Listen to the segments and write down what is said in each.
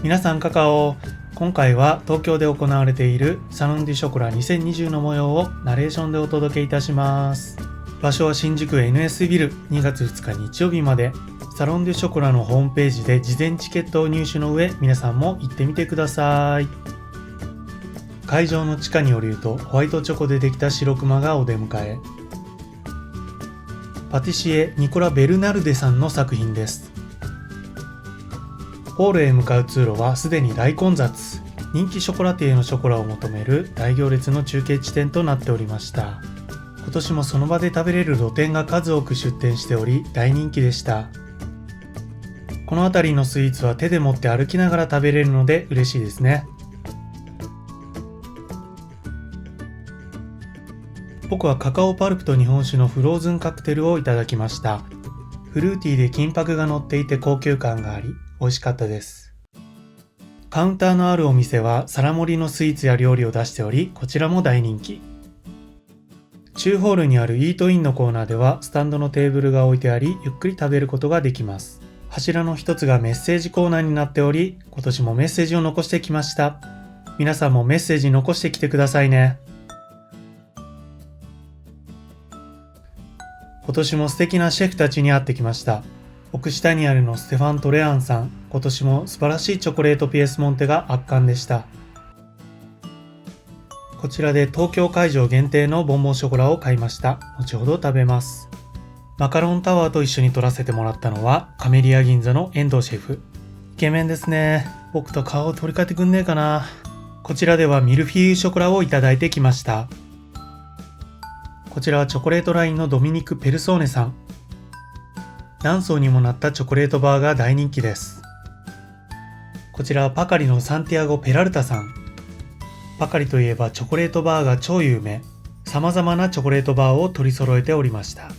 皆さんカカオ。今回は東京で行われているサロンデュショコラ2020の模様をナレーションでお届けいたします。場所は新宿 NS ビル。2月2日日曜日までサロンデュショコラのホームページで事前チケットを入手の上、皆さんも行ってみてください。会場の地下に降りるとホワイトチョコでできた白熊がお出迎え。パティシエニコラ・ベルナルデさんの作品です。ホールへ向かう通路はすでに大混雑。人気ショコラティエのショコラを求める大行列の中継地点となっておりました。今年もその場で食べれる露店が数多く出店しており大人気でした。この辺りのスイーツは手で持って歩きながら食べれるので嬉しいですね。僕はカカオパルプと日本酒のフローズンカクテルをいただきました。フルーティーで金箔が乗っていて高級感があり美味しかったです。カウンターのあるお店は皿盛りのスイーツや料理を出しており、こちらも大人気。中ホールにあるイートインのコーナーではスタンドのテーブルが置いてあり、ゆっくり食べることができます。柱の一つがメッセージコーナーになっており、今年もメッセージを残してきました。皆さんもメッセージ残してきてくださいね。今年も素敵なシェフたちに会ってきました。奥下にあるのステファン・トレアンさん、今年も素晴らしいチョコレートピエスモンテが圧巻でした。こちらで東京会場限定のボンボンショコラを買いました。後ほど食べます。マカロンタワーと一緒に撮らせてもらったのはカメリア銀座の遠藤シェフ。イケメンですね。僕と顔を取り替えてくんねえかな。こちらではミルフィーユショコラをいただいてきました。こちらはチョコレートラインのドミニク・ペルソーネさん。何層にもなったチョコレートバーが大人気です。こちらはパカリのサンティアゴ・ペラルタさん。パカリといえばチョコレートバーが超有名。様々なチョコレートバーを取り揃えておりました。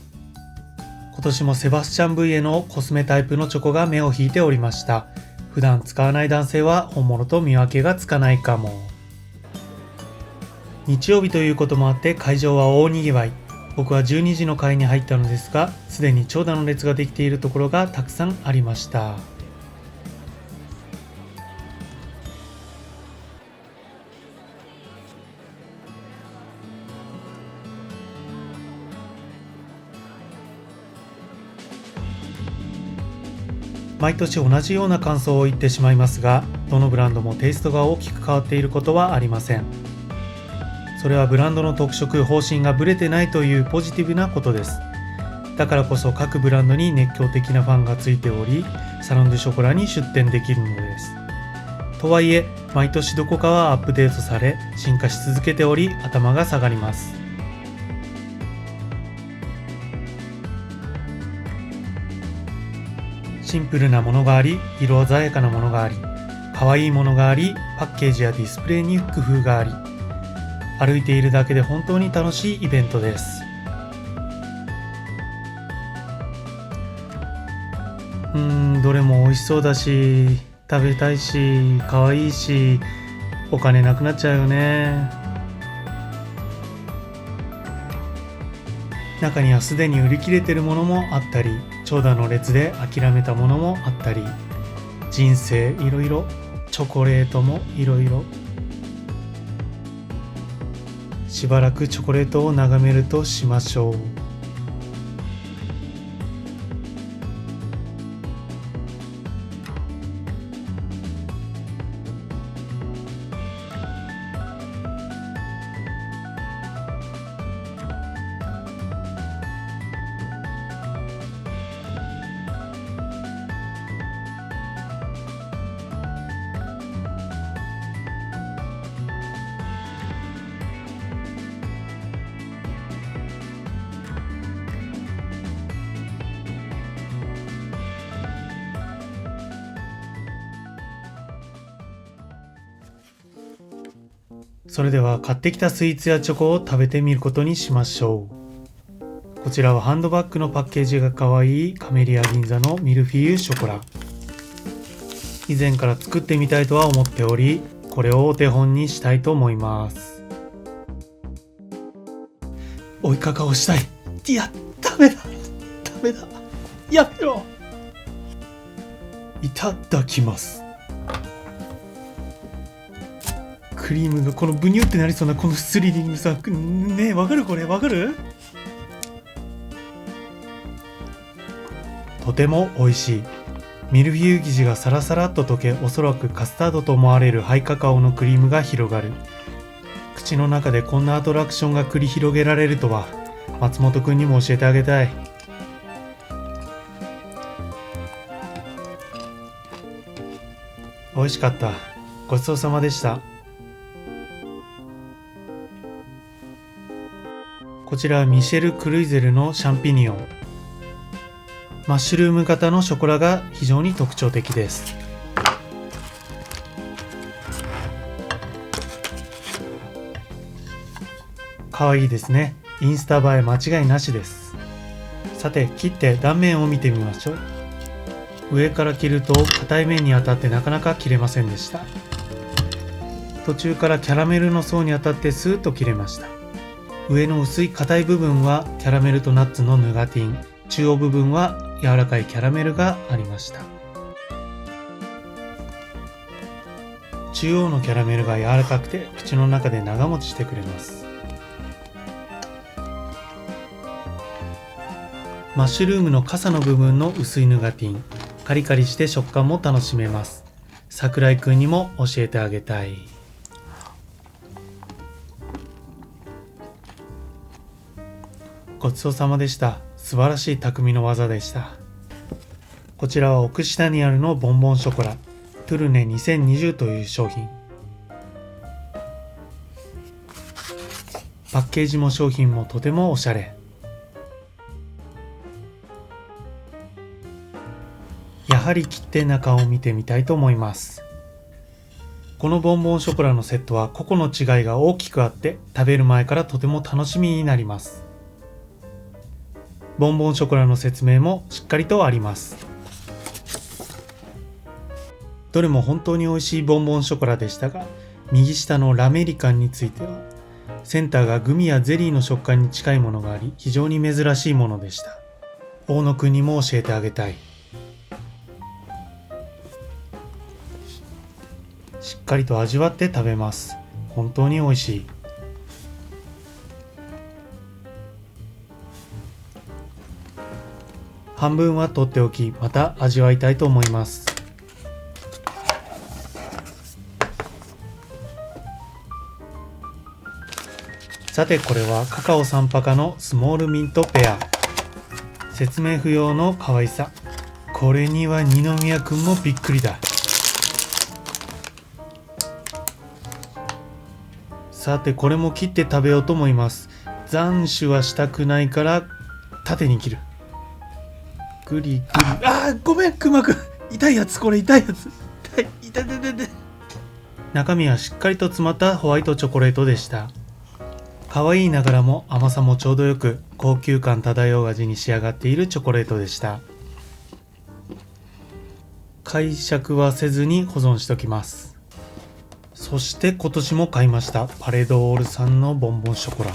今年もセバスチャン・ブイエのコスメタイプのチョコが目を引いておりました。普段使わない男性は本物と見分けがつかないかも。日曜日ということもあって会場は大にぎわい。僕は12時の会に入ったのですが、すでに長蛇の列ができているところがたくさんありました。毎年同じような感想を言ってしまいますが、どのブランドもテイストが大きく変わっていることはありません。それはブランドの特色、方針がブレてないというポジティブなことです。だからこそ各ブランドに熱狂的なファンがついており、サロンデュショコラに出店できるのです。とはいえ、毎年どこかはアップデートされ、進化し続けており、頭が下がります。シンプルなものがあり、色鮮やかなものがあり、可愛いものがあり、パッケージやディスプレイに工夫があり、歩いているだけで本当に楽しいイベントです。どれも美味しそうだし、食べたいし、可愛いし、お金なくなっちゃうよね。中にはすでに売り切れてるものもあったり、長蛇の列で諦めたものもあったり、人生いろいろ、チョコレートもいろいろ。しばらくチョコレートを眺めるとしましょう。それでは買ってきたスイーツやチョコを食べてみることにしましょう。こちらはハンドバッグのパッケージが可愛いカメリア銀座のミルフィーユショコラ。以前から作ってみたいとは思っており、これをお手本にしたいと思います。追いかかをしたい。いや、ダメだ。やめろ。いただきます。クリームがこのブニュってなりそうなこのスリリングさ、ねえ、わかる？これわかる？とても美味しい。ミルフィーユ生地がサラサラっと溶け、おそらくカスタードと思われるハイカカオのクリームが広がる。口の中でこんなアトラクションが繰り広げられるとは、松本くんにも教えてあげたい。美味しかった。ごちそうさまでした。こちらはミシェル・クルイゼルのシャンピニオン。マッシュルーム型のショコラが非常に特徴的です。かわいいですね。インスタ映え間違いなしです。さて、切って断面を見てみましょう。上から切ると硬い面に当たってなかなか切れませんでした。途中からキャラメルの層に当たってスーッと切れました。上の薄い硬い部分はキャラメルとナッツのヌガティン、中央部分は柔らかいキャラメルがありました。中央のキャラメルが柔らかくて口の中で長持ちしてくれます。マッシュルームの傘の部分の薄いヌガティン、カリカリして食感も楽しめます。桜井くんにも教えてあげたい。ごちそうさまでした。素晴らしい匠の技でした。こちらは奥下にあるのボンボンショコラ、トゥルネ2020という商品。パッケージも商品もとてもおしゃれ。やはり切って中を見てみたいと思います。このボンボンショコラのセットは個々の違いが大きくあって食べる前からとても楽しみになります。ボンボンショコラの説明もしっかりとあります。どれも本当に美味しいボンボンショコラでしたが、右下のラメリカンについてはセンターがグミやゼリーの食感に近いものがあり、非常に珍しいものでした。大野くんにも教えてあげたい。しっかりと味わって食べます。本当に美味しい。半分は取っておき、また味わいたいと思います。さて、これはカカオ3パカのスモールミントペア。説明不要の可愛さ。これには二宮くんもびっくりだ。さて、これも切って食べようと思います。斬首はしたくないから縦に切る。グリグリ。ごめん、くまくん。痛いやつ、これ痛いやつ。痛い。中身はしっかりと詰まったホワイトチョコレートでした。可愛いながらも甘さもちょうどよく、高級感漂う味に仕上がっているチョコレートでした。解釈はせずに保存しておきます。そして今年も買いました。パレドオールさんのボンボンショコラ。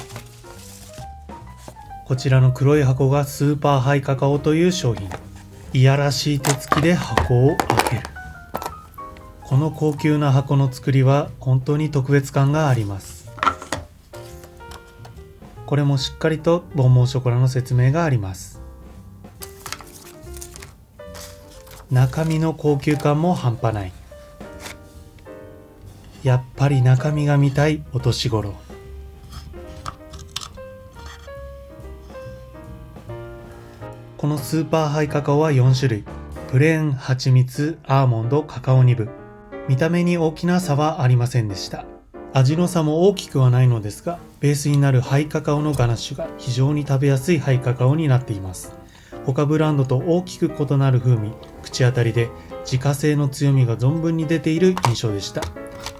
こちらの黒い箱がスーパーハイカカオという商品。いやらしい手つきで箱を開ける。この高級な箱の作りは本当に特別感があります。これもしっかりとボンボンショコラの説明があります。中身の高級感も半端ない。やっぱり中身が見たいお年頃。このスーパーハイカカオは4種類。プレーン、蜂蜜、アーモンド、カカオニブ。見た目に大きな差はありませんでした。味の差も大きくはないのですが、ベースになるハイカカオのガナッシュが非常に食べやすいハイカカオになっています。他ブランドと大きく異なる風味、口当たりで自家製の強みが存分に出ている印象でした。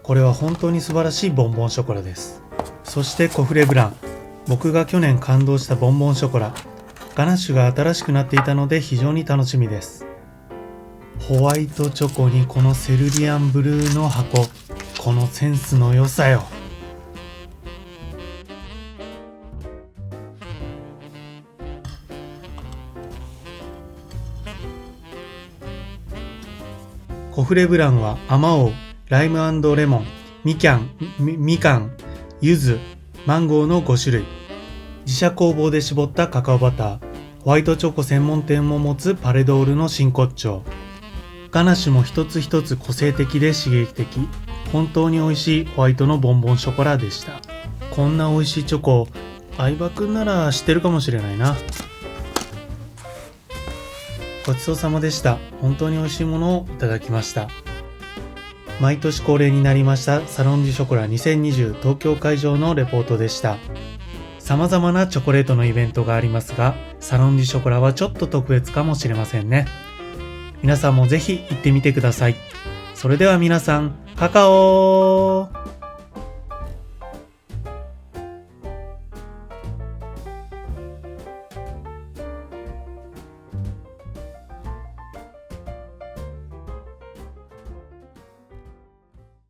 これは本当に素晴らしいボンボンショコラです。そしてコフレブラン。僕が去年感動したボンボンショコラ。ガナッシュが新しくなっていたので非常に楽しみです。ホワイトチョコにこのセルリアンブルーの箱。このセンスの良さよ。コフレブランはアマオウ、ライム&レモン、みかん、柚子、マンゴーの5種類。自社工房で絞ったカカオバター、ホワイトチョコ専門店も持つパレドールの真骨頂。ガナッシュも一つ一つ個性的で刺激的。本当に美味しいホワイトのボンボンショコラでした。こんな美味しいチョコ、相葉くんなら知ってるかもしれないな。ごちそうさまでした。本当に美味しいものをいただきました。毎年恒例になりましたサロンデュショコラ2020東京会場のレポートでした。様々なチョコレートのイベントがありますが、サロンデュショコラはちょっと特別かもしれませんね。皆さんもぜひ行ってみてください。それでは皆さん、カカオー。